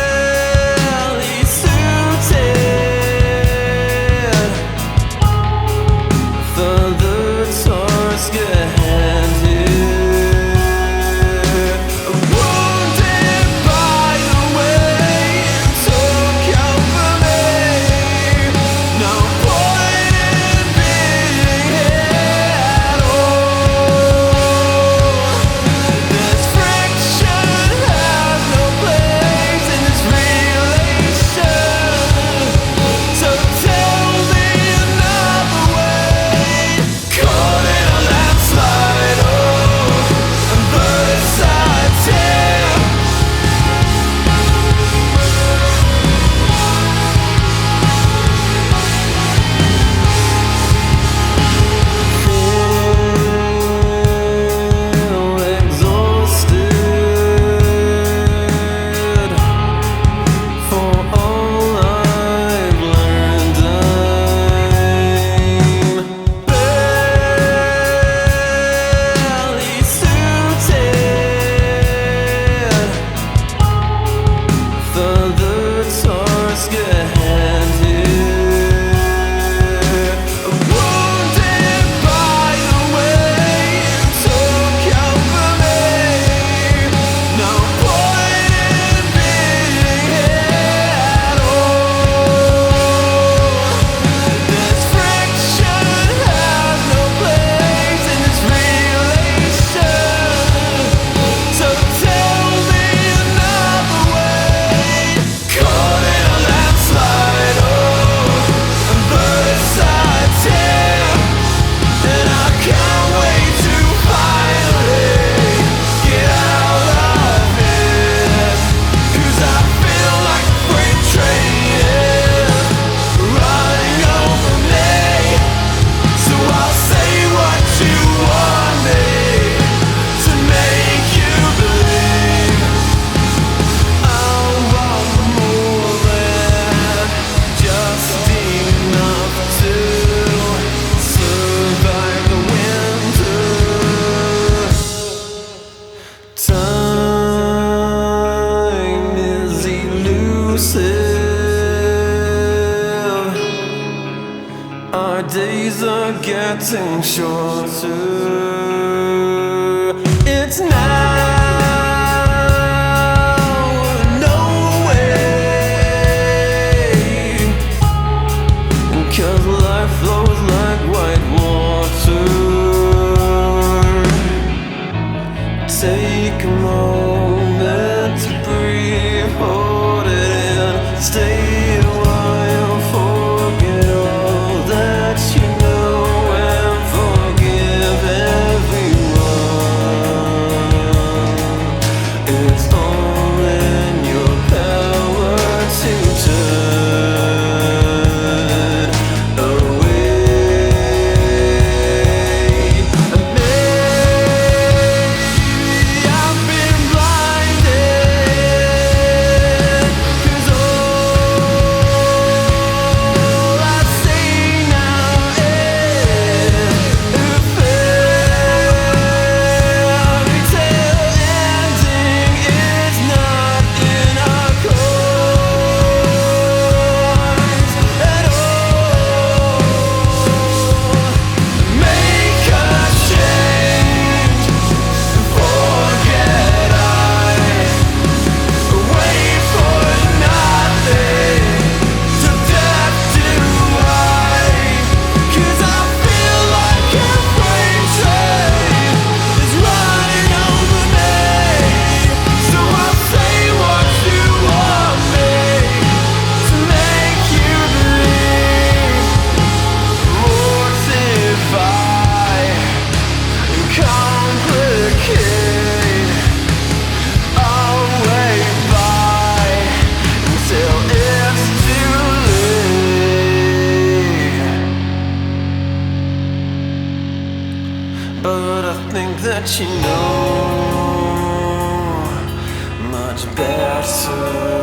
barely suited for the task at here. Wounded by the way it took over me. No point in being here at all. This friction has no place in this relation. So tell me another way. Caught in a landslide, oh, and bird's-eye tear. Feel exhausted for all I've learned. I'm barely suited for the task at here. Wounded by the way it took over me. No point in being here at all. This friction has no place in this relation. So tell me another way. Caught in a landslide, oh, and bird's-eye tear. And I can't wait to finally get out of here. 'Cause I feel like a freight train running over me. So I'll say what you want me to make you believe. I want more than just enough to survive the winter. Time is elusive. Our days are getting shorter. It's now or no way. 'Cause life flows like white water. Take a moment to breathe, hold it in, stay a while, forget all that you know, and forgive everyone. It's all in your power to turn away. Maybe I've been blinded, 'cause all I see now is a fairy tale ending. It's not in our course at all. Make a change, forget wait for nothing, to death do I. 'Cause I feel like a freight train is running over me. So I'll say what you want me to make you believe. Mortify and complicate. I'll wait by until it's too late. But I think that you know much better.